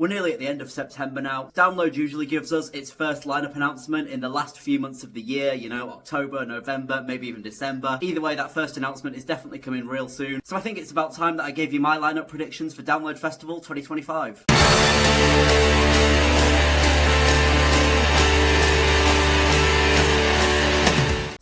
We're nearly at the end of September now. Download usually gives us its first lineup announcement in the last few months of the year, you know, October, November, maybe even December. Either way, that first announcement is definitely coming real soon. So I think it's about time that I gave you my lineup predictions for Download Festival 2025.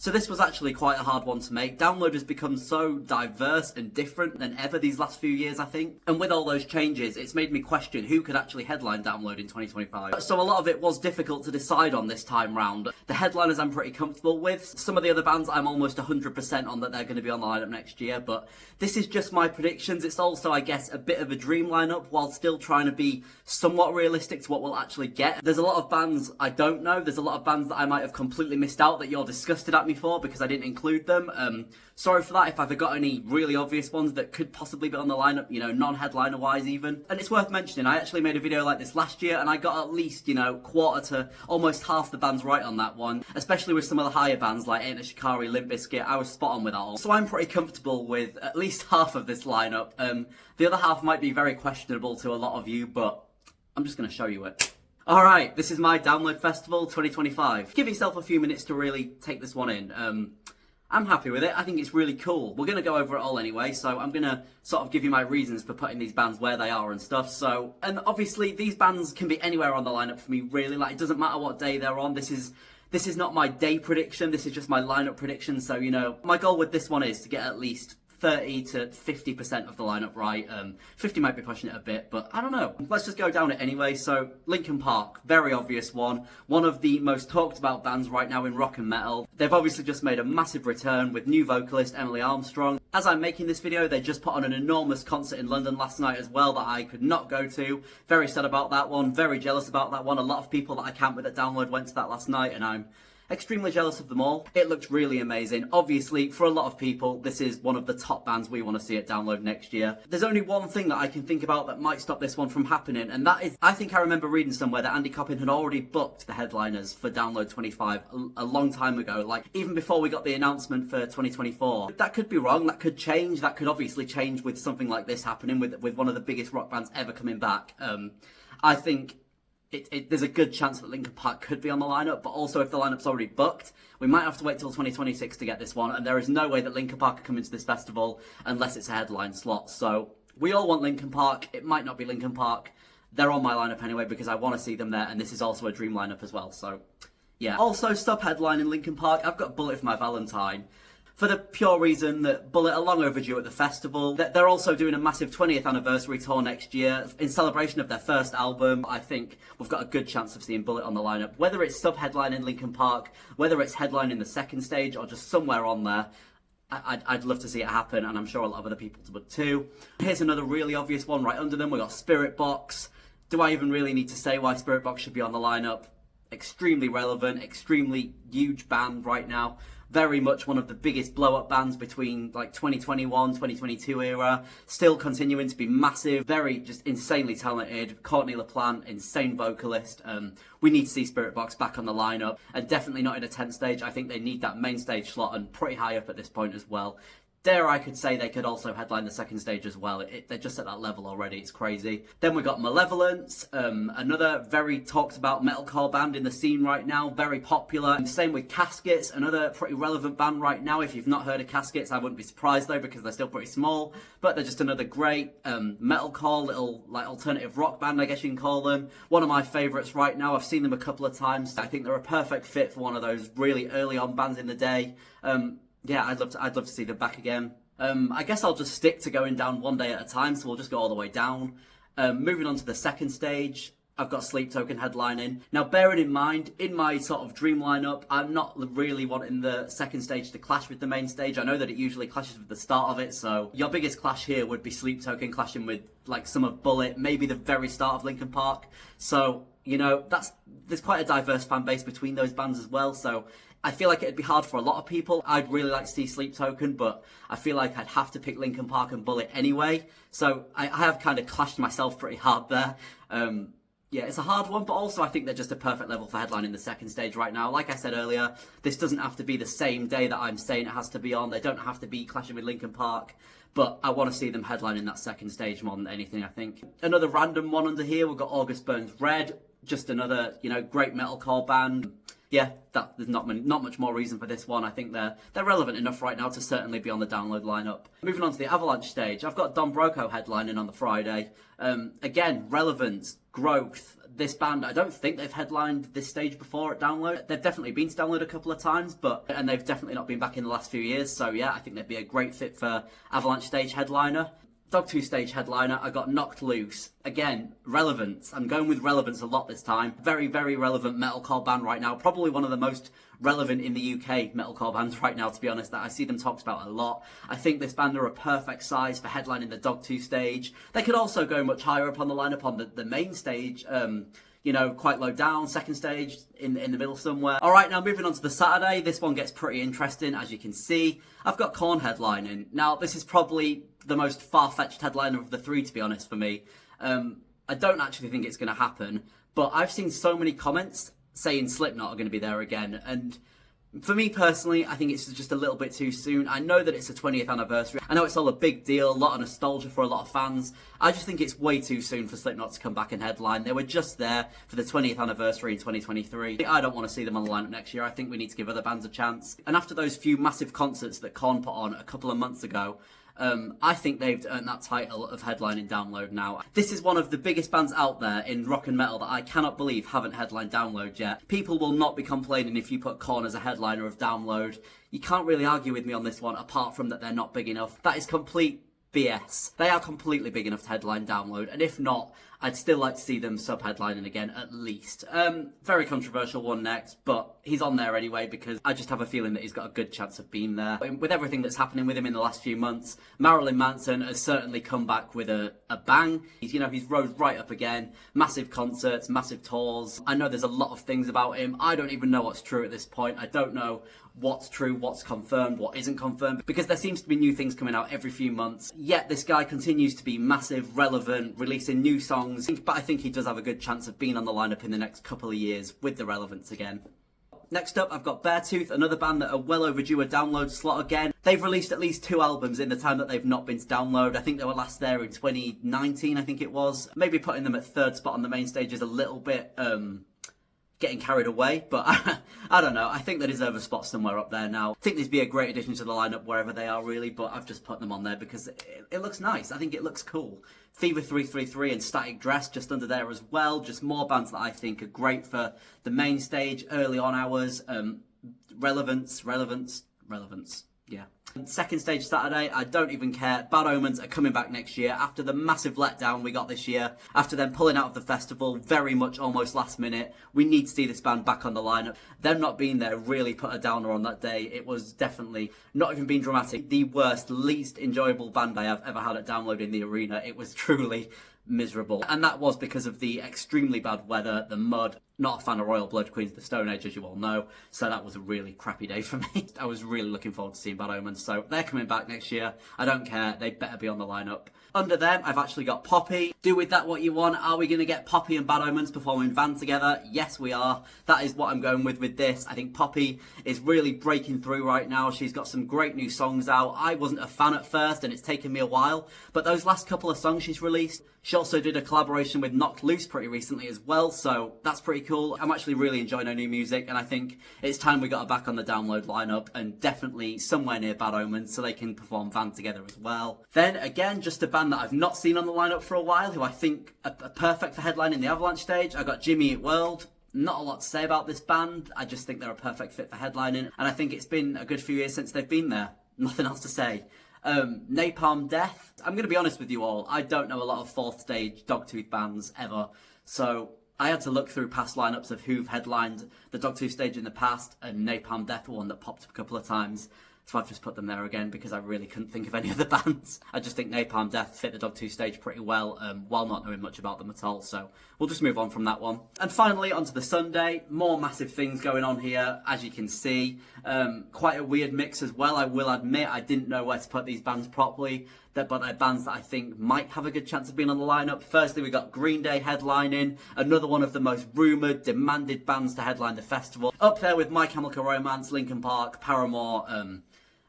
So this was actually quite a hard one to make. Download has become so diverse and different than ever these last few years, I think. And with all those changes, it's made me question who could actually headline Download in 2025. So a lot of it was difficult to decide on this time round. The headliners I'm pretty comfortable with. Some of the other bands I'm almost 100% on that they're going to be on the lineup next year. But this is just my predictions. It's also, I guess, a bit of a dream lineup while still trying to be somewhat realistic to what we'll actually get. There's a lot of bands I don't know. There's a lot of bands that I might have completely missed out that you're disgusted at me for because I didn't include them. Sorry for that if I forgot any really obvious ones that could possibly be on the lineup, you know, non-headliner wise even. And it's worth mentioning, I actually made a video like this last year and I got at least, you know, quarter to almost half the bands right on that one, especially with some of the higher bands like Ain't a Shikari, Limp Bizkit. I was spot on with that all. So I'm pretty comfortable with at least half of this lineup. The other half might be very questionable to a lot of you, but I'm just going to show you it. Alright, this is my Download Festival 2025. Give yourself a few minutes to really take this one in. I'm happy with it. I think it's really cool. We're going to go over it all anyway, so I'm going to sort of give you my reasons for putting these bands where they are and stuff. So, and obviously these bands can be anywhere on the lineup for me, really. Like, it doesn't matter what day they're on. This is not my day prediction. This is just my lineup prediction. So, you know, my goal with this one is to get at least 30 to 50% of the lineup right. 50 might be pushing it a bit, but I don't know. Let's just go down it anyway. So Linkin Park, very obvious one. One of the most talked about bands right now in rock and metal. They've obviously just made a massive return with new vocalist Emily Armstrong. As I'm making this video, they just put on an enormous concert in London last night as well that I could not go to. Very sad about that one, very jealous about that one. A lot of people that I camp with at Download went to that last night and I'm extremely jealous of them all. It looked really amazing. Obviously, for a lot of people, this is one of the top bands we want to see at Download next year. There's only one thing that I can think about that might stop this one from happening, and that is, I think I remember reading somewhere that Andy Coppin had already booked the headliners for Download 25 a long time ago, like even before we got the announcement for 2024. That could be wrong, that could change, that could obviously change with something like this happening, with one of the biggest rock bands ever coming back. I think there's a good chance that Linkin Park could be on the lineup, but also if the lineup's already booked, we might have to wait till 2026 to get this one, and there is no way that Linkin Park could come into this festival unless it's a headline slot. So we all want Linkin Park. It might not be Linkin Park. They're on my lineup anyway because I want to see them there, and this is also a dream lineup as well. So yeah. Also, stop headlining Linkin Park. I've got Bullet for My Valentine, for the pure reason that Bullet are long overdue at the festival. They're also doing a massive 20th anniversary tour next year in celebration of their first album. I think we've got a good chance of seeing Bullet on the lineup. Whether it's sub-headlining Linkin Park, whether it's headlining the second stage, or just somewhere on there, I'd love to see it happen, and I'm sure a lot of other people would too. Here's another really obvious one right under them. We've got Spirit Box. Do I even really need to say why Spirit Box should be on the lineup? Extremely relevant, extremely huge band right now. Very much one of the biggest blow-up bands between like 2021, 2022 era. Still continuing to be massive. Very just insanely talented. Courtney LaPlante, insane vocalist. We need to see Spirit Box back on the lineup, and definitely not in a 10th stage. I think they need that main stage slot, and pretty high up at this point as well. Dare I could say they could also headline the second stage as well. They're just at that level already, it's crazy. Then we got Malevolence, another very talked about metalcore band in the scene right now, very popular. And same with Caskets, another pretty relevant band right now. If you've not heard of Caskets, I wouldn't be surprised though, because they're still pretty small, but they're just another great metalcore little like alternative rock band, I guess you can call them. One of my favourites right now. I've seen them a couple of times. I think they're a perfect fit for one of those really early on bands in the day. Yeah, I'd love to see them back again. I guess I'll just stick to going down one day at a time, so we'll just go all the way down. Moving on to the second stage, I've got Sleep Token headlining. Now, bearing in mind, in my sort of dream lineup, I'm not really wanting the second stage to clash with the main stage. I know that it usually clashes with the start of it, so your biggest clash here would be Sleep Token clashing with like some of Bullet, maybe the very start of Linkin Park. So, you know, there's quite a diverse fan base between those bands as well, so I feel like it'd be hard for a lot of people. I'd really like to see Sleep Token, but I feel like I'd have to pick Linkin Park and Bullet anyway. So I have kind of clashed myself pretty hard there. Yeah, it's a hard one, but also I think they're just a perfect level for headlining the second stage right now. Like I said earlier, this doesn't have to be the same day that I'm saying it has to be on. They don't have to be clashing with Linkin Park, but I want to see them headlining that second stage more than anything, I think. Another random one under here, we've got August Burns Red, just another, great metalcore band. Yeah, there's not much more reason for this one. I think they're relevant enough right now to certainly be on the download lineup. Moving on to the Avalanche stage, I've got Don Broco headlining on the Friday. Again, relevance, growth. This band, I don't think they've headlined this stage before at Download. They've definitely been to Download a couple of times, and they've definitely not been back in the last few years. So yeah, I think they'd be a great fit for Avalanche stage headliner. Dogtooth stage headliner, I got Knocked Loose. Again, relevance. I'm going with relevance a lot this time. Very, very relevant metalcore band right now. Probably one of the most relevant in the UK metalcore bands right now, to be honest. That I see them talked about a lot. I think this band are a perfect size for headlining the Dogtooth stage. They could also go much higher up on the lineup on the main stage. Quite low down, second stage, in the middle somewhere. Alright, now moving on to the Saturday, this one gets pretty interesting, as you can see. I've got Korn headlining. Now, this is probably the most far-fetched headliner of the three, to be honest, for me. I don't actually think it's going to happen, but I've seen so many comments saying Slipknot are going to be there again, and for me personally, I think it's just a little bit too soon. I know that it's the 20th anniversary. I know it's all a big deal, a lot of nostalgia for a lot of fans. I just think it's way too soon for Slipknot to come back and headline. They were just there for the 20th anniversary in 2023. I don't want to see them on the lineup next year. I think we need to give other bands a chance. And after those few massive concerts that Korn put on a couple of months ago, I think they've earned that title of headlining Download now. This is one of the biggest bands out there in rock and metal that I cannot believe haven't headlined Download yet. People will not be complaining if you put Korn as a headliner of Download. You can't really argue with me on this one, apart from that they're not big enough. That is complete BS. They are completely big enough to headline Download, and if not, I'd still like to see them sub-headlining again, at least. Very controversial one next, but he's on there anyway because I just have a feeling that he's got a good chance of being there. With everything that's happening with him in the last few months, Marilyn Manson has certainly come back with a bang. He's rose right up again. Massive concerts, massive tours. I know there's a lot of things about him. I don't even know what's true at this point. I don't know what's true, what's confirmed, what isn't confirmed, because there seems to be new things coming out every few months. Yet this guy continues to be massive, relevant, releasing new songs, but I think he does have a good chance of being on the lineup in the next couple of years with the relevance again. Next up, I've got Beartooth, another band that are well overdue a Download slot again. They've released at least 2 albums in the time that they've not been to Download. I think they were last there in 2019, I think it was. Maybe putting them at 3rd spot on the main stage is a little bit getting carried away, but I don't know. I think they deserve a spot somewhere up there now. I think they'd be a great addition to the lineup wherever they are, really, but I've just put them on there because it looks nice. I think it looks cool. Fever 333 and Static Dress just under there as well. Just more bands that I think are great for the main stage, early on hours. Relevance. Yeah. Second stage Saturday, I don't even care. Bad Omens are coming back next year after the massive letdown we got this year. After them pulling out of the festival very much almost last minute. We need to see this band back on the lineup. Them not being there really put a downer on that day. It was definitely, not even being dramatic, the worst, least enjoyable band day I've ever had at Download in the arena. It was truly miserable. And that was because of the extremely bad weather, the mud. Not a fan of Royal Blood, Queens of the Stone Age, as you all know. So that was a really crappy day for me. I was really looking forward to seeing Bad Omens. So they're coming back next year. I don't care. They better be on the lineup. Under them, I've actually got Poppy. Do with that what you want. Are we going to get Poppy and Bad Omens performing Van together? Yes, we are. That is what I'm going with this. I think Poppy is really breaking through right now. She's got some great new songs out. I wasn't a fan at first, and it's taken me a while. But those last couple of songs she's released, she also did a collaboration with Knocked Loose pretty recently as well. So that's pretty cool. I'm actually really enjoying her new music, and I think it's time we got her back on the Download lineup, and definitely somewhere near Bad Omens so they can perform Van together as well. Then again, just a band that I've not seen on the lineup for a while, who I think are perfect for headlining the Avalanche stage. I got Jimmy Eat World. Not a lot to say about this band. I just think they're a perfect fit for headlining, and I think it's been a good few years since they've been there. Nothing else to say. Napalm Death. I'm going to be honest with you all. I don't know a lot of 4th stage Dogtooth bands ever, so I had to look through past lineups of who've headlined the Dogtooth stage in the past, and Napalm Death were one that popped up a couple of times. So I've just put them there again because I really couldn't think of any other bands. I just think Napalm Death fit the Dogtooth stage pretty well, while not knowing much about them at all. So we'll just move on from that one. And finally, onto the Sunday. More massive things going on here, as you can see. Quite a weird mix as well, I will admit. I didn't know where to put these bands properly. but they're bands that I think might have a good chance of being on the lineup. Firstly, we got Green Day headlining, another one of the most rumoured, demanded bands to headline the festival. Up there with My Chemical Romance, Linkin Park, Paramore,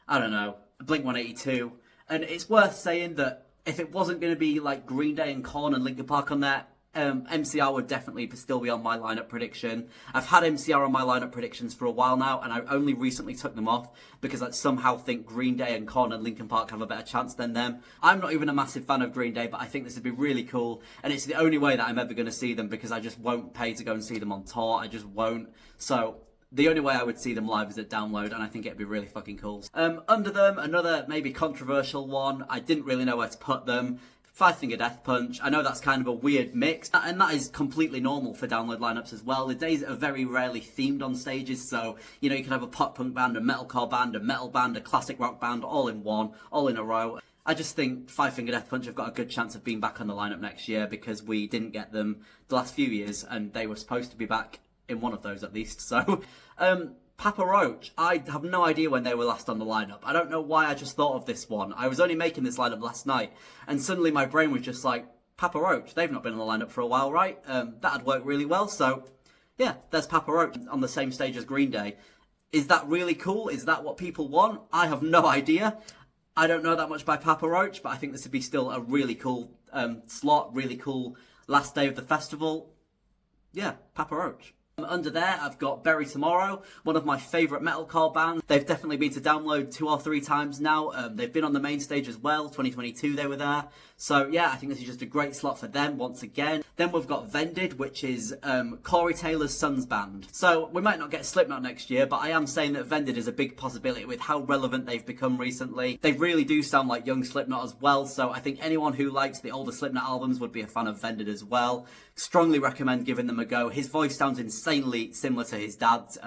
I don't know, Blink-182. And it's worth saying that if it wasn't going to be like Green Day and Korn and Linkin Park on there, MCR would definitely still be on my lineup prediction. I've had MCR on my lineup predictions for a while now, and I only recently took them off because I somehow think Green Day and Korn and Linkin Park have a better chance than them. I'm not even a massive fan of Green Day, but I think this would be really cool, and it's the only way that I'm ever going to see them because I just won't pay to go and see them on tour. I just won't. So the only way I would see them live is at Download, and I think it'd be really fucking cool. Under them, another maybe controversial one. I didn't really know where to put them. Five Finger Death Punch. I know that's kind of a weird mix, and that is completely normal for Download lineups as well. The days are very rarely themed on stages, so, you know, you can have a pop punk band, a metalcore band, a metal band, a classic rock band, all in one, all in a row. I just think Five Finger Death Punch have got a good chance of being back on the lineup next year because we didn't get them the last few years, and they were supposed to be back in one of those at least, so... Papa Roach, I have no idea when they were last on the lineup. I don't know why I just thought of this one. I was only making this lineup last night, and suddenly my brain was just like, Papa Roach, they've not been on the lineup for a while, right? That'd work really well, so yeah, there's Papa Roach on the same stage as Green Day. Is that really cool? Is that what people want? I have no idea. I don't know that much by Papa Roach, but I think this would be still a really cool slot, really cool last day of the festival. Yeah, Papa Roach. Under there, I've got Bury Tomorrow, one of my favourite metalcore bands. They've definitely been to Download 2 or 3 times now. They've been on the main stage as well. 2022 they were there. So yeah, I think this is just a great slot for them once again. Then we've got Vended, which is Corey Taylor's son's band. So we might not get Slipknot next year, but I am saying that Vended is a big possibility with how relevant they've become recently. They really do sound like young Slipknot as well, so I think anyone who likes the older Slipknot albums would be a fan of Vended as well. Strongly recommend giving them a go. His voice sounds insanely similar to his dad's.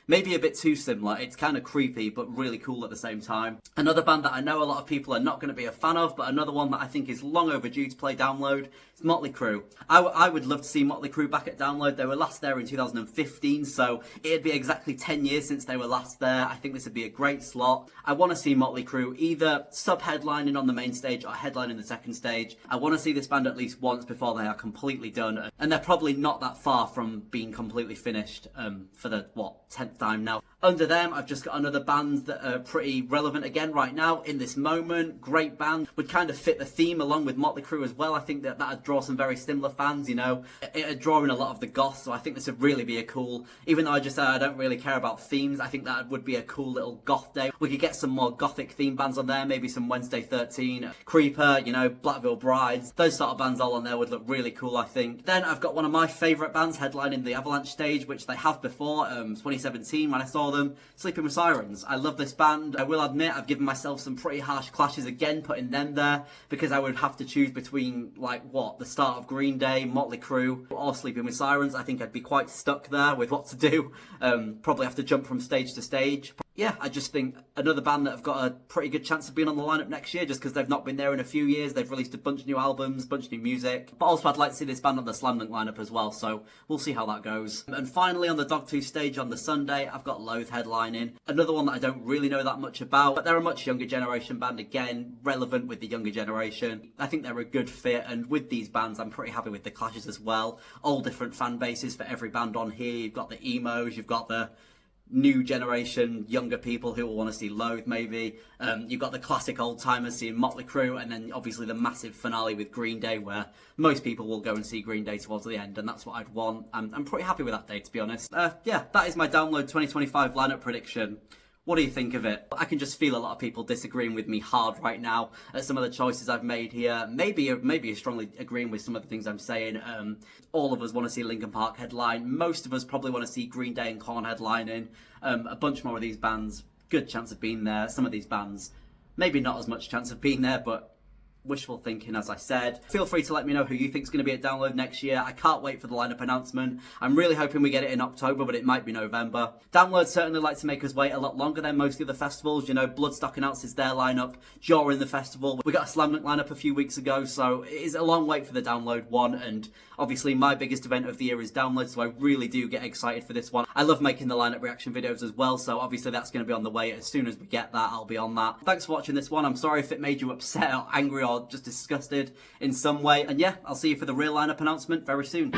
Maybe a bit too similar. It's kind of creepy, but really cool at the same time. Another band that I know a lot of people are not going to be a fan of, but another one that I think is long overdue to play Download, is Motley Crue. I would love to see Motley Crue back at Download. They were last there in 2015, so it'd be exactly 10 years since they were last there. I think this would be a great slot. I want to see Motley Crue either sub-headlining on the main stage or headlining the second stage. I want to see this band at least once before they are completely done, and they're probably not that far from being completely finished for the, 10th time now. Under them, I've just got another band that are pretty relevant again right now in this moment. Great band. Would kind of fit the theme along with Motley Crue as well. I think that that'd draw some very similar fans, you know. It'd draw in a lot of the goths, so I think this would really be a cool, even though I just said I don't really care about themes, I think that would be a cool little goth day. We could get some more gothic theme bands on there, maybe some Wednesday 13, Creeper, you know, Blackville Brides. Those sort of bands all on there would look really cool, I think. Then I've got one of my favourite bands headlining the Avalanche stage, which they have before, 2017 when I saw them, Sleeping with Sirens. I love this band. I will admit I've given myself some pretty harsh clashes again putting them there because I would have to choose between the start of Green Day, Motley Crue or Sleeping with Sirens. I think I'd be quite stuck there with what to do. Probably have to jump from stage to stage. Yeah, I just think another band that have got a pretty good chance of being on the lineup next year just because they've not been there in a few years. They've released a bunch of new albums, a bunch of new music. But also I'd like to see this band on the Slam Dunk lineup as well, so we'll see how that goes. And finally on the Dogtooth stage on the Sunday, I've got Loathe headlining. Another one that I don't really know that much about, but they're a much younger generation band again, relevant with the younger generation. I think they're a good fit, and with these bands I'm pretty happy with the clashes as well. All different fan bases for every band on here. You've got the emos, you've got the new generation, younger people who will want to see Loathe maybe. You've got the classic old-timers seeing Motley Crue, and then obviously the massive finale with Green Day where most people will go and see Green Day towards the end, and that's what I'd want. I'm pretty happy with that day, to be honest. Yeah, that is my Download 2025 lineup prediction. What do you think of it? I can just feel a lot of people disagreeing with me hard right now at some of the choices I've made here. Maybe you're strongly agreeing with some of the things I'm saying. All of us want to see Linkin Park headline. Most of us probably want to see Green Day and Korn headlining. A bunch more of these bands, good chance of being there. Some of these bands, maybe not as much chance of being there, but Wishful thinking, as I said. Feel free to let me know who you think is going to be at Download next year. I can't wait for the lineup announcement. I'm really hoping we get it in October, but it might be November. Download certainly like to make us wait a lot longer than most of the festivals. You know, Bloodstock announces their lineup during the festival. We got a Slam Dunk lineup a few weeks ago, so it is a long wait for the Download one, and obviously my biggest event of the year is Download, so I really do get excited for this one. I love making the lineup reaction videos as well, so obviously that's going to be on the way. As soon as we get that, I'll be on that. Thanks for watching this one. I'm sorry if it made you upset or angry or just disgusted in some way, and yeah, I'll see you for the real lineup announcement very soon.